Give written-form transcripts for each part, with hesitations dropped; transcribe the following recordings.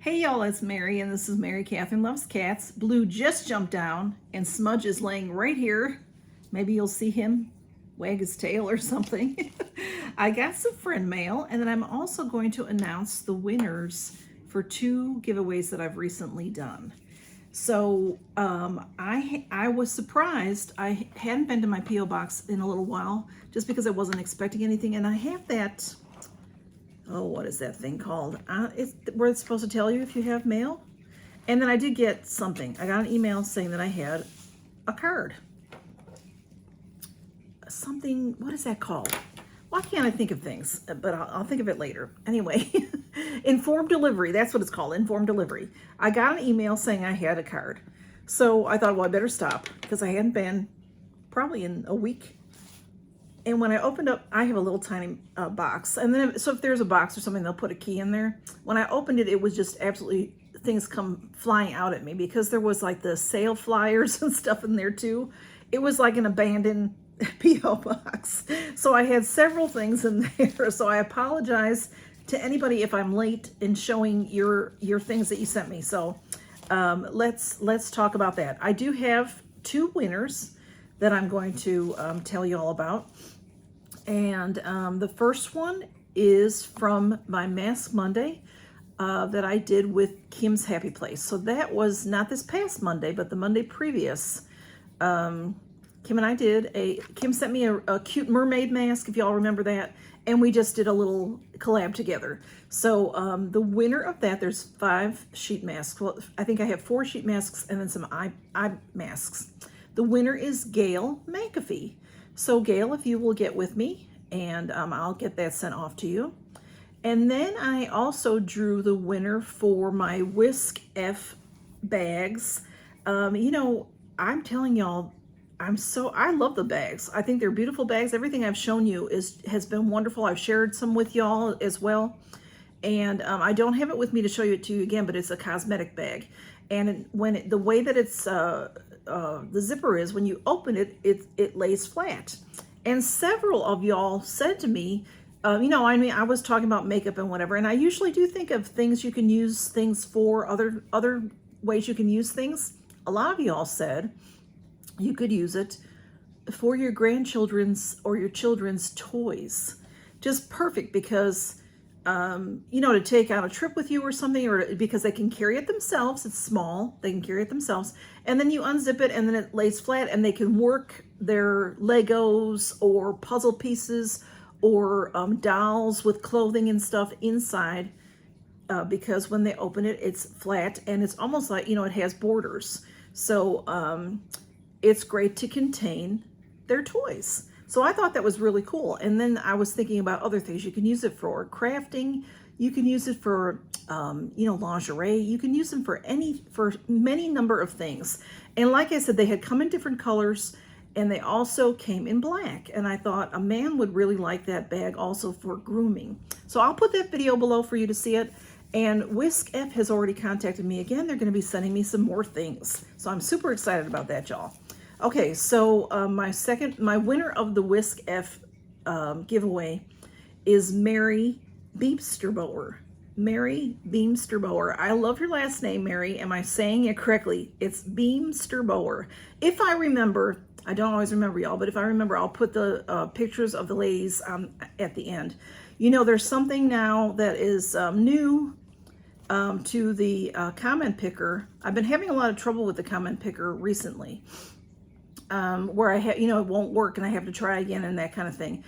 Hey y'all, it's Mary, and this is Mary Catherine Loves Cats. Blue just jumped down, and Smudge is laying right here. Maybe you'll see him wag his tail or something. I got some friend mail, and then I'm also going to announce the winners for 2 giveaways that I've recently done. So I was surprised. I hadn't been to my P.O. box in a little while, just because I wasn't expecting anything, and I have that. Oh, what is that thing called? It's where it's supposed to tell you if you have mail. And then I did get something. I got an email saying that I had a card. Something, what is that called? Why can't I think of things? But I'll think of it later. Anyway, informed delivery, that's what it's called, informed delivery. I got an email saying I had a card. So I thought, well, I better stop, because I hadn't been probably in a week. And when I opened up, I have a little tiny box. And then, so if there's a box or something, they'll put a key in there. When I opened it, it was just absolutely, things come flying out at me, because there was like the sale flyers and stuff in there too. It was like an abandoned P.O. box. So I had several things in there. So I apologize to anybody if I'm late in showing your things that you sent me. So let's talk about that. I do have 2 winners that I'm going to tell you all about. And the first one is from my Mask Monday that I did with Kim's Happy Place. So that was not this past Monday, but the Monday previous. Kim and I did Kim sent me a cute mermaid mask, if y'all remember that. And we just did a little collab together. So the winner of that, there's 5 sheet masks. Well, I think I have 4 sheet masks and then some eye masks. The winner is Gail McAfee. So Gail, if you will get with me, and I'll get that sent off to you. And then I also drew the winner for my WiskF bags. You know, I'm telling y'all, I love the bags. I think they're beautiful bags. Everything I've shown you has been wonderful. I've shared some with y'all as well. And I don't have it with me to show it to you again, but it's a cosmetic bag. And when the way that it's the zipper is, when you open it, it lays flat. And several of y'all said to me, you know, I mean, I was talking about makeup and whatever, and I usually do think of things you can use things for, other ways you can use things. A lot of y'all said you could use it for your grandchildren's or your children's toys. Just perfect, because you know, to take on a trip with you or something, or because they can carry it themselves. It's small, they can carry it themselves, and then you unzip it and then it lays flat, and they can work their Legos or puzzle pieces or dolls with clothing and stuff inside, because when they open it, it's flat, and it's almost like, you know, it has borders. So it's great to contain their toys. So I thought that was really cool. And then I was thinking about other things. You can use it for crafting. You can use it for, you know, lingerie. You can use them for many number of things. And like I said, they had come in different colors, and they also came in black. And I thought a man would really like that bag also for grooming. So I'll put that video below for you to see it. And WiskF has already contacted me again. They're going to be sending me some more things. So I'm super excited about that, y'all. Okay, so my winner of the WiskF giveaway is Mary Beamsterboer. Mary Beamsterboer. I love your last name, Mary. Am I saying it correctly? It's Beamsterboer. If I remember, I don't always remember, y'all, but if I remember, I'll put the pictures of the ladies at the end. You know, there's something now that is new to the comment picker. I've been having a lot of trouble with the comment picker recently. Where you know, it won't work and I have to try again and that kind of thing.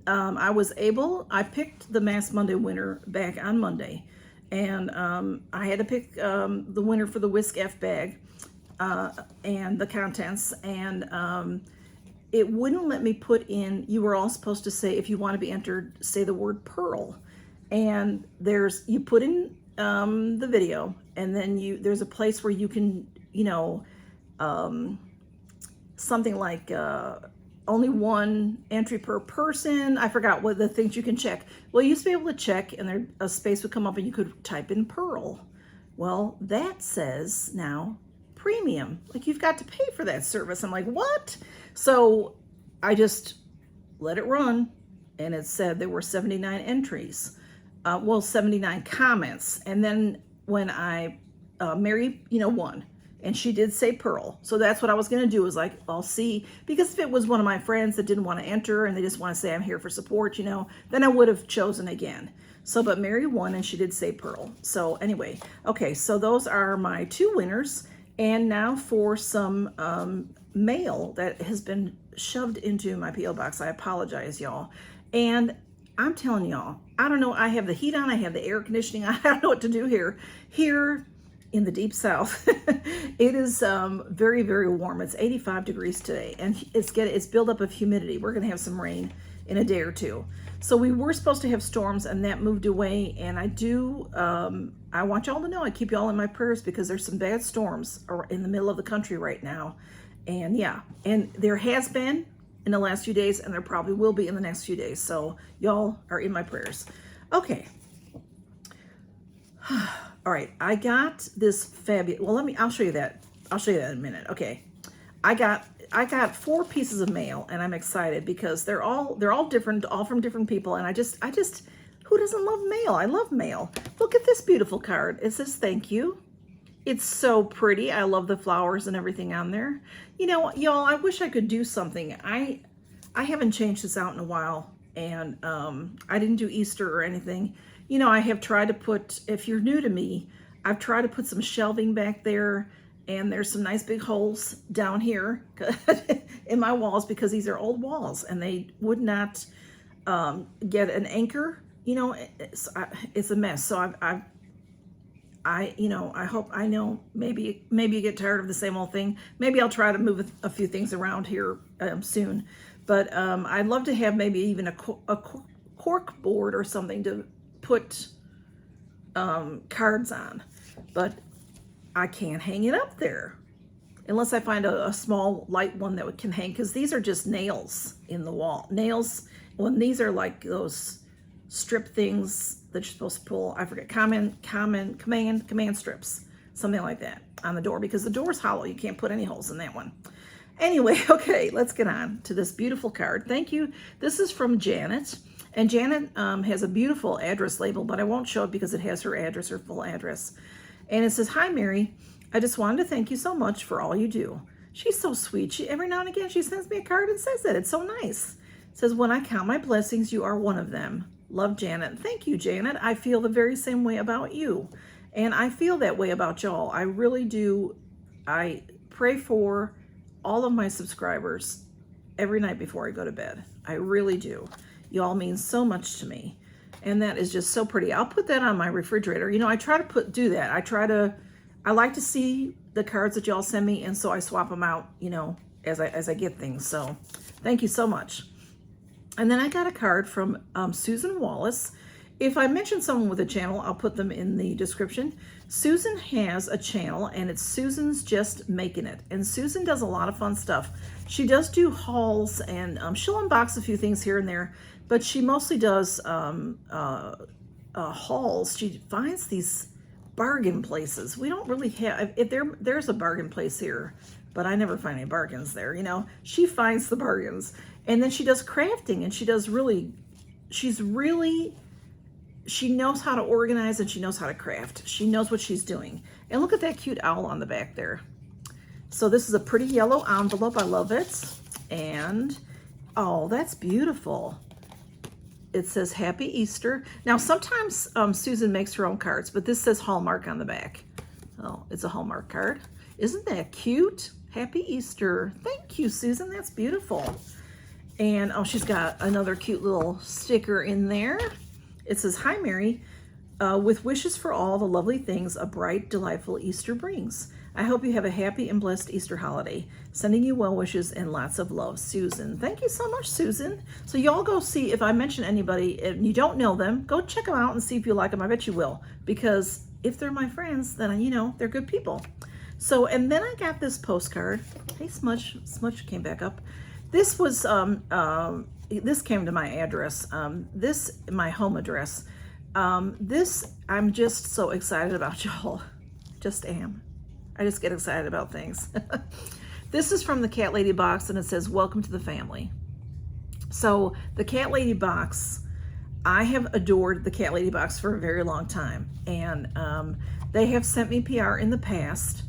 I picked the Mask Monday winner back on Monday, and I had to pick the winner for the WiskF bag and the contents, and it wouldn't let me put in, you were all supposed to say, if you want to be entered, say the word pearl. And you put in the video, and then there's a place where you can, you know, something like only 1 entry per person. I forgot what the things you can check. Well, you used to be able to check, and a space would come up and you could type in pearl. Well, that says now premium. Like, you've got to pay for that service. I'm like, what? So I just let it run, and it said there were 79 entries. Well, 79 comments. And then when I Mary, won. And she did say Pearl. So that's what I was going to do, is like, I'll see. Because if it was one of my friends that didn't want to enter and they just want to say I'm here for support, then I would have chosen again. So, but Mary won and she did say Pearl. So anyway, okay, so those are my 2 winners. And now for some mail that has been shoved into my P.O. box. I apologize, y'all. And I'm telling y'all, I don't know. I have the heat on. I have the air conditioning. I don't know what to do here. Here in the deep south, it is very, very warm. It's 85 degrees today, and it's buildup of humidity. We're going to have some rain in a day or two. So we were supposed to have storms, and that moved away. And I want y'all to know, I keep y'all in my prayers, because there's some bad storms in the middle of the country right now. And yeah, and there has been in the last few days, and there probably will be in the next few days. So y'all are in my prayers. Okay. All right, I got this fabulous, well, I'll show you that. I'll show you that in a minute. Okay. I got 4 pieces of mail, and I'm excited because they're all different, all from different people. And I just, who doesn't love mail? I love mail. Look at this beautiful card. It says, thank you. It's so pretty. I love the flowers and everything on there. Y'all, I wish I could do something. I haven't changed this out in a while, and I didn't do Easter or anything. I have tried to put, if you're new to me, I've tried to put some shelving back there, and there's some nice big holes down here in my walls, because these are old walls and they would not get an anchor. It's a mess. So I hope, I know maybe you get tired of the same old thing. Maybe I'll try to move a few things around here soon. But I'd love to have maybe even a cork board or something to put cards on, but I can't hang it up there unless I find a small light one that can hang, because these are just nails in the wall. Nails, when these are like those strip things that you're supposed to pull, I forget, command strips, something like that on the door, because the door's hollow. You can't put any holes in that one. Anyway, okay, let's get on to this beautiful card. Thank you. This is from Janet. And Janet has a beautiful address label, but I won't show it because it has her address, her full address. And it says, hi, Mary. I just wanted to thank you so much for all you do. She's so sweet. Every now and again, she sends me a card and says that. It's so nice. It says, when I count my blessings, you are one of them. Love, Janet. Thank you, Janet. I feel the very same way about you. And I feel that way about y'all. I really do. I pray for all of my subscribers every night before I go to bed. I really do. Y'all mean so much to me. And that is just so pretty. I'll put that on my refrigerator. I try to do that. I like to see the cards that y'all send me, and so I swap them out, as I get things. So thank you so much. And then I got a card from Susan Wallace. If I mention someone with a channel, I'll put them in the description. Susan has a channel, and it's Susan's Just Making It. And Susan does a lot of fun stuff. She does do hauls, and she'll unbox a few things here and there, but she mostly does hauls. She finds these bargain places. We don't really have, there's a bargain place here, but I never find any bargains there. She finds the bargains. And then she does crafting, and she knows how to organize, and she knows how to craft. She knows what she's doing. And look at that cute owl on the back there. So this is a pretty yellow envelope. I love it. And, oh, that's beautiful. It says Happy Easter. Now, sometimes Susan makes her own cards, but this says Hallmark on the back. Oh, it's a Hallmark card. Isn't that cute? Happy Easter. Thank you, Susan. That's beautiful. And, oh, she's got another cute little sticker in there. It says, hi, Mary. With wishes for all the lovely things a bright, delightful Easter brings. I hope you have a happy and blessed Easter holiday. Sending you well wishes and lots of love, Susan. Thank you so much, Susan. So y'all go see, if I mention anybody and you don't know them, go check them out and see if you like them. I bet you will, because if they're my friends, then they're good people. So, and then I got this postcard. Hey, Smudge. Smudge came back up. This was, this came to my address. My home address. This, I'm just so excited about, y'all. Just am. I just get excited about things. This is from the CatLady Box, and it says, welcome to the family. So the CatLady Box, I have adored the CatLady Box for a very long time, and they have sent me PR in the past,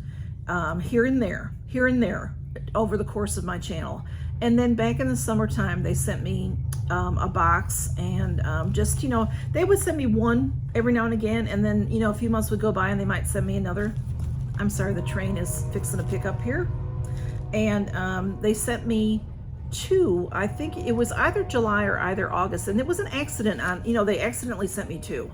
here and there, over the course of my channel. And then back in the summertime, they sent me a box, and just, you know, they would send me one every now and again, and then, you know, a few months would go by and they might send me another. I'm sorry, the train is fixing to pick up here. And they sent me two. I think it was either July or either August, and it was an accident on, you know, they accidentally sent me two.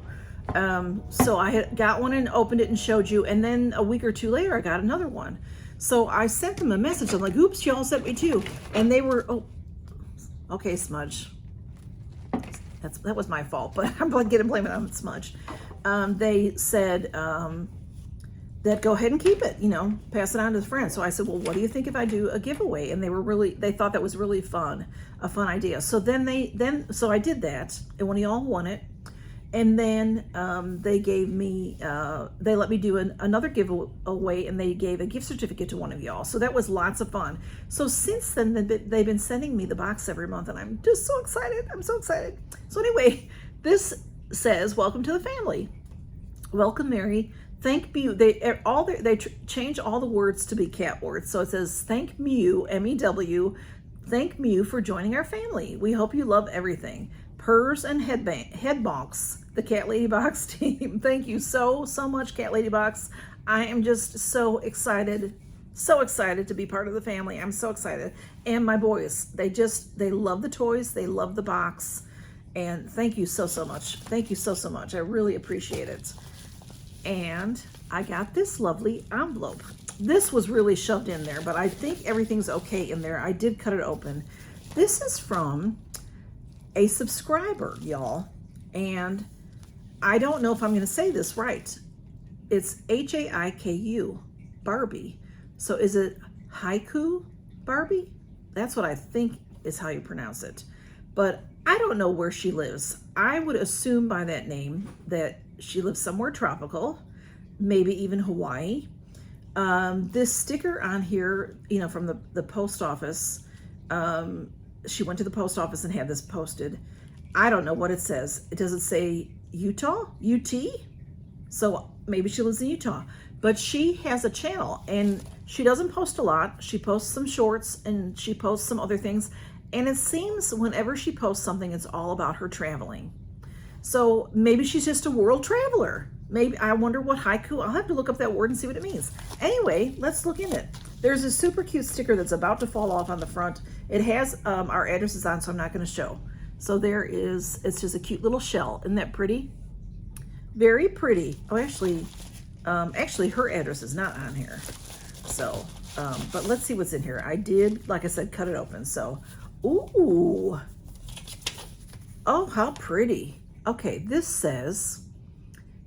So I had got one and opened it and showed you, and then a week or two later I got another one. So I sent them a message. I'm like, oops, y'all sent me two. And they were, oh, okay, Smudge. That was my fault, but I'm getting blame it on Smudge. They said that go ahead and keep it, you know, pass it on to the friends. So I said, well, what do you think if I do a giveaway? And they thought that was really fun, a fun idea. So so I did that, and one of y'all won it. And then they gave me, they let me do another giveaway, and they gave a gift certificate to one of y'all. So that was lots of fun. So since then, they've been sending me the box every month, and I'm just so excited. I'm so excited. So anyway, this says, welcome to the family. Welcome, Mary. Thank Mew. They change all the words to be cat words. So it says, thank Mew, M-E-W. Thank Mew for joining our family. We hope you love everything. Purrs and head bonks, the CatLady Box team. Thank you so much, CatLady Box. I am just so excited to be part of the family. I'm so excited. And my boys, they love the toys. They love the box. And thank you so much. Thank you so much. I really appreciate it. And I got this lovely envelope. This was really shoved in there, but I think everything's okay in there. I did cut it open. This is from a subscriber, y'all, and I don't know if I'm going to say this right. It's H-A-I-K-U, Barbie. So is it Haiku Barbie? That's what I think is how you pronounce it. But I don't know where she lives. I would assume by that name that she lives somewhere tropical, maybe even Hawaii. This sticker on here, you know, from the post office, she went to the post office and had this posted. I don't know what it says. It doesn't say Utah, UT. So maybe she lives in Utah, but she has a channel and she doesn't post a lot. She posts some shorts and she posts some other things. And it seems whenever she posts something, it's all about her traveling. So maybe she's just a world traveler. Maybe, I wonder what haiku, I'll have to look up that word and see what it means. Anyway, let's look in it. There's a super cute sticker that's about to fall off on the front. It has our addresses on, so I'm not going to show. So there is, it's just a cute little shell. Isn't that pretty? Very pretty. Oh, actually her address is not on here. So, but let's see what's in here. I did, like I said, cut it open. So, ooh. Oh, how pretty. Okay, this says,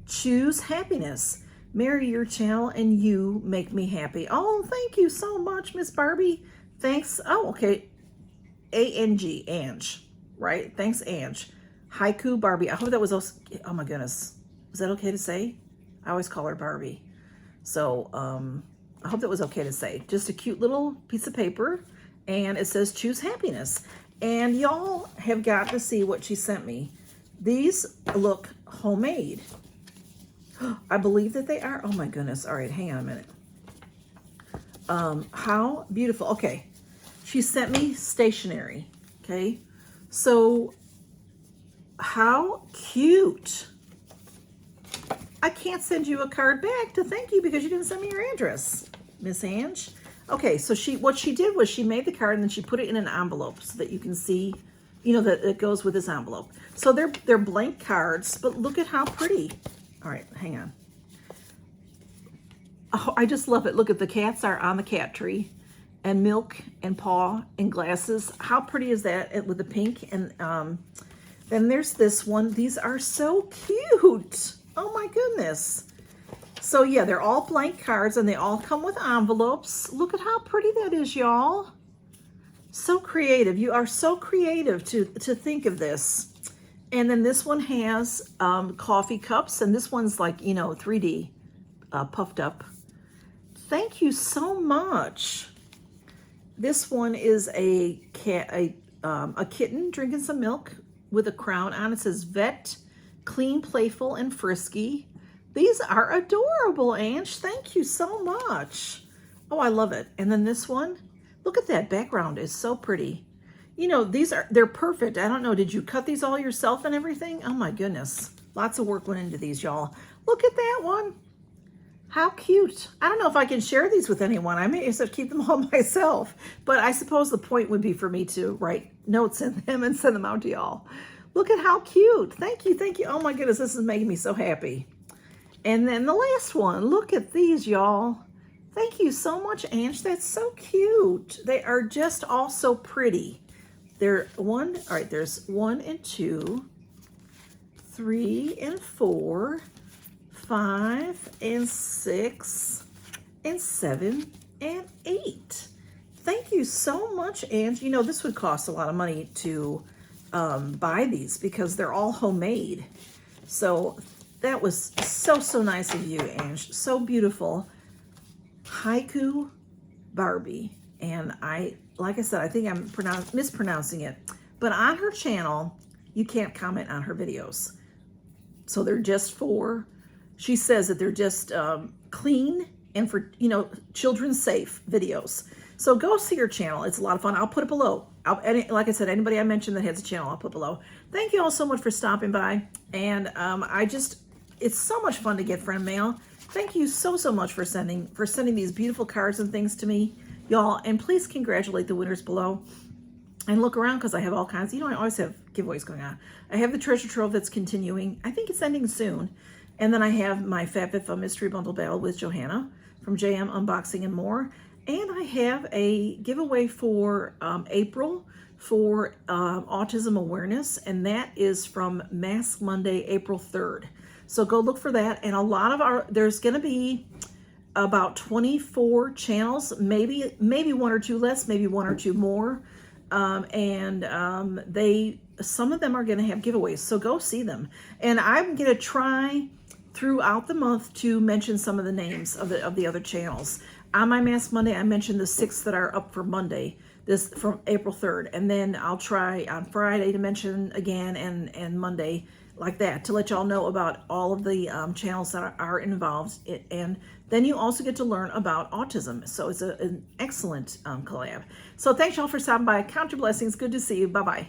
choose happiness. Marry your channel and you make me happy. Oh, thank you so much, Miss Barbie. Thanks. Oh, okay. A-N-G, Ange, right? Thanks, Ange. Haiku Barbie. I hope that was, oh my goodness. Is that okay to say? I always call her Barbie. So I hope that was okay to say. Just a cute little piece of paper. And it says choose happiness. And y'all have got to see what she sent me. These look homemade. I believe that they are. Oh my goodness. All right, hang on a minute. How beautiful. Okay. She sent me stationery. Okay. So how cute. I can't send you a card back to thank you because you didn't send me your address, Miss Ange. Okay, so what she did was she made the card and then she put it in an envelope so that you can see, you know, that it goes with this envelope. So they're blank cards, but look at how pretty. All right, hang on. Oh, I just love it. Look at the cats are on the cat tree and Milk and Paw and glasses. How pretty is that with the pink? And then there's this one. These are so cute. Oh my goodness. So yeah, they're all blank cards and they all come with envelopes. Look at how pretty that is, y'all. So creative. You are so creative to think of this. And then this one has coffee cups, and this one's like, you know, 3D puffed up. Thank you so much. This one is a kitten drinking some milk with a crown on. It says Vet, Clean, Playful, and Frisky. These are adorable, Ange. Thank you so much. Oh, I love it. And then this one, look at that background. It's so pretty. You know, they're perfect. I don't know, did you cut these all yourself and everything? Oh my goodness. Lots of work went into these, y'all. Look at that one. How cute. I don't know if I can share these with anyone. I may just keep them all myself. But I suppose the point would be for me to write notes in them and send them out to y'all. Look at how cute. Thank you, thank you. Oh my goodness, this is making me so happy. And then the last one. Look at these, y'all. Thank you so much, Ange. That's so cute. They are just all so pretty. There's 1 and 2, 3 and 4, 5 and 6 and 7 and 8. Thank you so much, Ange. You know, this would cost a lot of money to buy these because they're all homemade. So that was so nice of you, Ange. So beautiful. Haiku Barbie. And like I said, I think I'm mispronouncing it. But on her channel, you can't comment on her videos. So they're just for, she says that they're just clean and for, you know, children safe videos. So go see her channel. It's a lot of fun. I'll put it below. Like I said, anybody I mentioned that has a channel, I'll put below. Thank you all so much for stopping by. And it's so much fun to get friend mail. Thank you so much for sending these beautiful cards and things to me, y'all. And please congratulate the winners below. And look around because I have all kinds. You know, I always have giveaways going on. I have the treasure trove that's continuing. I think it's ending soon. And then I have my Fab Fit Fun Mystery Bundle Battle with Johanna from JM Unboxing and More. And I have a giveaway for April for autism awareness. And that is from Mask Monday, April 3rd. So go look for that. And a lot of there's going to be about 24 channels, maybe 1 or 2 less, maybe 1 or 2 more. Some of them are going to have giveaways. So go see them. And I'm going to try throughout the month to mention some of the names of the other channels. On my Mask Monday, I mentioned the 6 that are up for Monday, this from April 3rd. And then I'll try on Friday to mention again and Monday like that to let y'all know about all of the channels that are involved. And then you also get to learn about autism. So it's an excellent collab. So thanks y'all for stopping by. Count your blessings. Good to see you. Bye-bye.